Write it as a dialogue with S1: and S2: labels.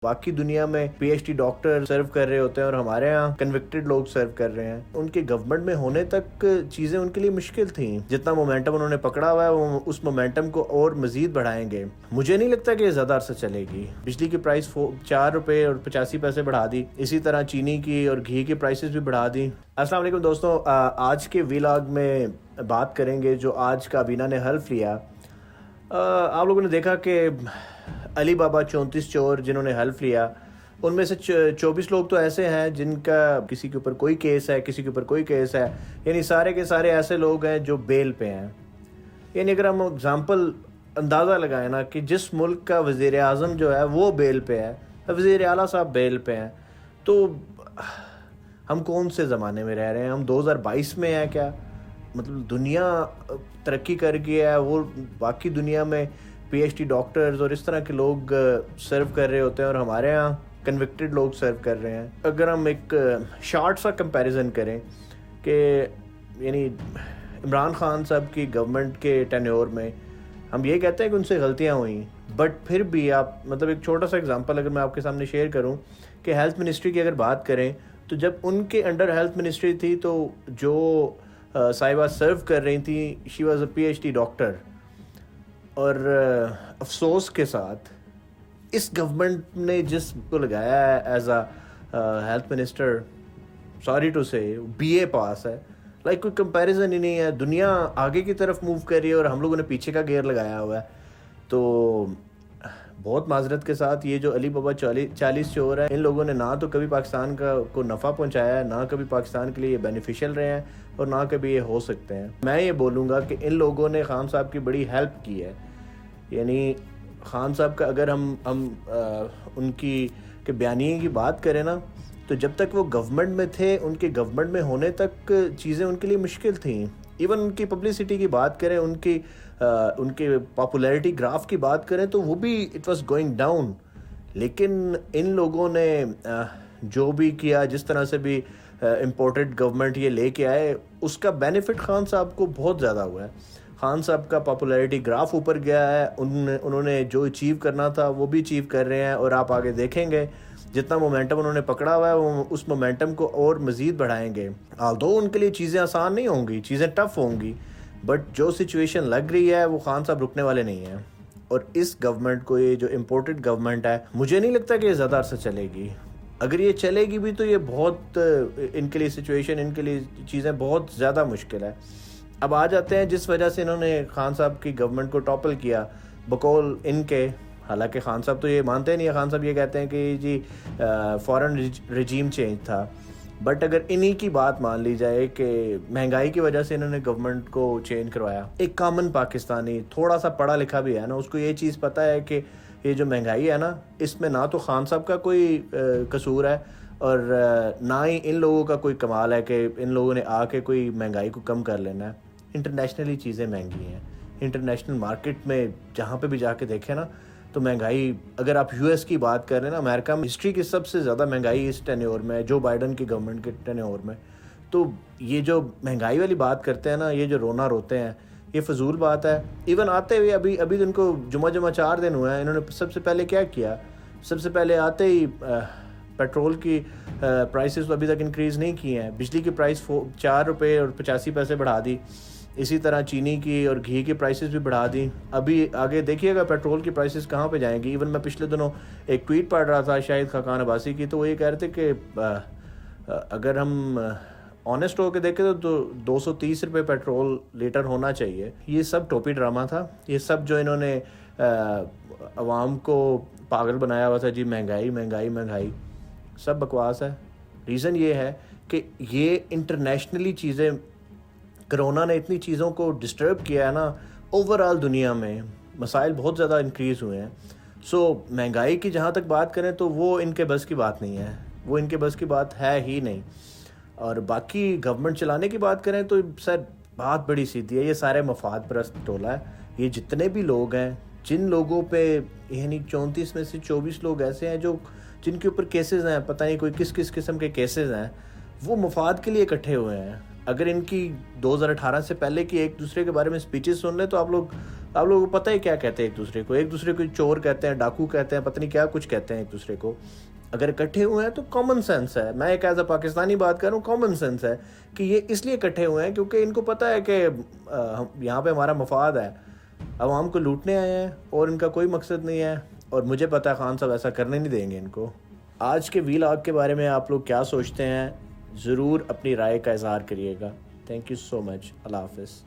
S1: باقی دنیا میں پی ایچ ڈی ڈاکٹر سرو کر رہے ہوتے ہیں اور ہمارے ہاں کنوکٹڈ لوگ سرو کر رہے ہیں. ان کے گورنمنٹ میں ہونے تک چیزیں ان کے لیے مشکل تھیں. جتنا مومنٹم انہوں نے پکڑا ہوا ہے وہ اس مومنٹم کو اور مزید بڑھائیں گے. مجھے نہیں لگتا کہ یہ زیادہ عرصہ چلے گی. بجلی کی پرائس 4 روپے اور 85 پیسے بڑھا دی. اسی طرح چینی کی اور گھی کی پرائسز بھی بڑھا دی. السلام علیکم دوستوں, آج کے ویلاگ میں بات کریں گے جو آج کابینہ نے حلف لیا. آپ لوگوں نے دیکھا کہ علی بابا 34 چور جنہوں نے حلف لیا, ان میں سے 24 لوگ تو ایسے ہیں جن کا کسی کے اوپر کوئی کیس ہے, کسی کے اوپر کوئی کیس ہے. یعنی سارے کے سارے ایسے لوگ ہیں جو بیل پہ ہیں. یعنی اگر ہم اگزامپل اندازہ لگائیں نا کہ جس ملک کا وزیر اعظم جو ہے وہ بیل پہ ہے, وزیر اعلیٰ صاحب بیل پہ ہیں, تو ہم کون سے زمانے میں رہ رہے ہیں؟ ہم 2022 میں ہیں کیا؟ مطلب دنیا ترقی کر گیا ہے, وہ باقی دنیا میں پی ایچ ڈی ڈاکٹرز اور اس طرح کے لوگ سرو کر رہے ہوتے ہیں اور ہمارے ہاں کنوکٹڈ لوگ سرو کر رہے ہیں. اگر ہم ایک شارٹ سا کمپیریزن کریں کہ یعنی عمران خان صاحب کی گورنمنٹ کے ٹینیور میں ہم یہ کہتے ہیں کہ ان سے غلطیاں ہوئیں, بٹ پھر بھی آپ مطلب ایک چھوٹا سا اگزامپل اگر میں آپ کے سامنے شیئر کروں کہ ہیلتھ منسٹری کی اگر بات کریں تو جب ان کے انڈر ہیلتھ منسٹری تھی تو جو صاحبہ سرو کر رہی تھیں she was a P H D doctor. اور افسوس کے ساتھ اس گورنمنٹ نے جس کو لگایا ہے as a health minister, sorry to say B A pass ہے, لائک کوئی کمپیریزن ہی نہیں ہے. دنیا آگے کی طرف موو کر رہی ہے اور ہم لوگوں نے پیچھے کا گیئر لگایا ہوا ہے. تو بہت معذرت کے ساتھ یہ جو علی بابا 40 چور ہیں, ان لوگوں نے نہ تو کبھی پاکستان کو نفع پہنچایا ہے, نہ کبھی پاکستان کے لیے یہ بینیفیشل رہے ہیں, اور نہ کبھی یہ ہو سکتے ہیں. میں یہ بولوں گا کہ ان لوگوں نے خان صاحب کی بڑی ہیلپ کی ہے. یعنی خان صاحب کا اگر ہم ان کی کہ بیانیے کی بات کریں نا, تو جب تک وہ گورنمنٹ میں تھے ان کے گورنمنٹ میں ہونے تک چیزیں ان کے لیے مشکل تھیں. ایون ان کی پبلسٹی کی بات کریں, ان کے پاپولیرٹی گراف کی بات کریں تو وہ بھی اٹ واز گوئنگ ڈاؤن. لیکن ان لوگوں نے جو بھی کیا, جس طرح سے بھی امپورٹڈ گورنمنٹ یہ لے کے آئے, اس کا بینیفٹ خان صاحب کو بہت زیادہ ہوا ہے. خان صاحب کا پاپولیرٹی گراف اوپر گیا ہے. انہوں نے جو اچیو کرنا تھا وہ بھی اچیو کر رہے ہیں, اور آپ آگے دیکھیں گے جتنا مومنٹم انہوں نے پکڑا ہوا ہے وہ اس مومنٹم کو اور مزید بڑھائیں گے. آلدو ان کے لیے چیزیں آسان نہیں ہوں گی, چیزیں ٹف ہوں گی, بٹ جو سچویشن لگ رہی ہے وہ خان صاحب رکنے والے نہیں ہیں. اور اس گورنمنٹ کو, یہ جو امپورٹڈ گورنمنٹ ہے, مجھے نہیں لگتا کہ یہ زیادہ عرصہ چلے گی. اگر یہ چلے گی بھی تو یہ بہت ان کے لیے سچویشن, ان کے لیے چیزیں بہت زیادہ مشکل ہے. اب آ جاتے ہیں جس وجہ سے انہوں نے خان صاحب کی گورنمنٹ کو ٹاپل کیا بقول ان کے. حالانکہ خان صاحب تو یہ مانتے نہیں ہیں. خان صاحب یہ کہتے ہیں کہ جی فورن رجیم چینج تھا. بٹ اگر انہی کی بات مان لی جائے کہ مہنگائی کی وجہ سے انہوں نے گورنمنٹ کو چینج کروایا, ایک کامن پاکستانی تھوڑا سا پڑھا لکھا بھی ہے نا, اس کو یہ چیز پتہ ہے کہ یہ جو مہنگائی ہے نا, اس میں نہ تو خان صاحب کا کوئی قصور ہے اور نہ ہی ان لوگوں کا کوئی کمال ہے کہ ان لوگوں نے آ کے کوئی مہنگائی کو کم کر لینا ہے. انٹرنیشنلی چیزیں مہنگی ہیں. انٹرنیشنل مارکیٹ میں جہاں پہ بھی جا کے دیکھیں نا تو مہنگائی, اگر آپ یو ایس کی بات کر رہے ہیں نا, امریکہ میں ہسٹری کی سب سے زیادہ مہنگائی اس ٹینیور میں ہے, جو بائیڈن کی گورنمنٹ کے ٹینیور میں. تو یہ جو مہنگائی والی بات کرتے ہیں نا, یہ جو رونا روتے ہیں, یہ فضول بات ہے. ایون آتے ہوئے ابھی ان کو جمعہ 4 دن ہوئے ہیں, انہوں نے سب سے پہلے کیا کیا؟ سب سے پہلے آتے ہی پیٹرول کی پرائسز ابھی تک انکریز نہیں کی ہیں. بجلی کی پرائس 4 روپے اور 85 پیسے بڑھا دی. اسی طرح چینی کی اور گھی کی پرائسز بھی بڑھا دی. ابھی آگے دیکھیے گا پیٹرول کی پرائسز کہاں پہ جائیں گی. ایون میں پچھلے دنوں ایک ٹویٹ پڑھ رہا تھا شاہد خاقان عباسی کی, تو وہ یہ کہہ رہے تھے کہ اگر ہم آنیسٹ ہو کے دیکھیں تو 230 روپے پیٹرول لیٹر ہونا چاہیے. یہ سب ٹوپی ڈرامہ تھا. یہ سب جو انہوں نے عوام کو پاگل بنایا ہوا تھا, جی مہنگائی مہنگائی مہنگائی, سب بکواس ہے. ریزن یہ ہے کہ یہ انٹرنیشنلی چیزیں, کرونا نے اتنی چیزوں کو ڈسٹرب کیا ہے نا, اوور آل دنیا میں مسائل بہت زیادہ انکریز ہوئے ہیں. سو مہنگائی کی جہاں تک بات کریں تو وہ ان کے بس کی بات نہیں ہے, وہ ان کے بس کی بات ہے ہی نہیں. اور باقی گورنمنٹ چلانے کی بات کریں تو سر بات بڑی سیدھی ہے. یہ سارے مفاد پرست ٹولہ ہے. یہ جتنے بھی لوگ ہیں, جن لوگوں پہ یعنی 34 میں سے 24 لوگ ایسے ہیں جو جن کے اوپر کیسز ہیں, پتہ نہیں کوئی کس قسم کے کیسز ہیں, وہ مفاد کے لیے اکٹھے ہوئے ہیں. اگر ان کی 2018 سے پہلے کی ایک دوسرے کے بارے میں سپیچز سن لیں تو آپ لوگ آپ لوگوں کو پتہ ہے کیا کہتے ہیں ایک دوسرے کو چور کہتے ہیں, ڈاکو کہتے ہیں, پتہ نہیں کیا کچھ کہتے ہیں ایک دوسرے کو. اگر اکٹھے ہوئے ہیں تو کامن سینس ہے, میں ایک ایز اے پاکستانی بات کر رہا ہوں, کامن سینس ہے کہ یہ اس لیے اکٹھے ہوئے ہیں کیونکہ ان کو پتہ ہے کہ یہاں پہ ہمارا مفاد ہے, عوام کو لوٹنے آئے ہیں اور ان کا کوئی مقصد نہیں ہے, اور مجھے پتہ ہے خان صاحب ایسا کرنے نہیں دیں گے ان کو. آج کے ویلاگ کے بارے میں آپ لوگ کیا سوچتے ہیں, ضرور اپنی رائے کا اظہار کریے گا. تھینک یو سو مچ. اللہ حافظ.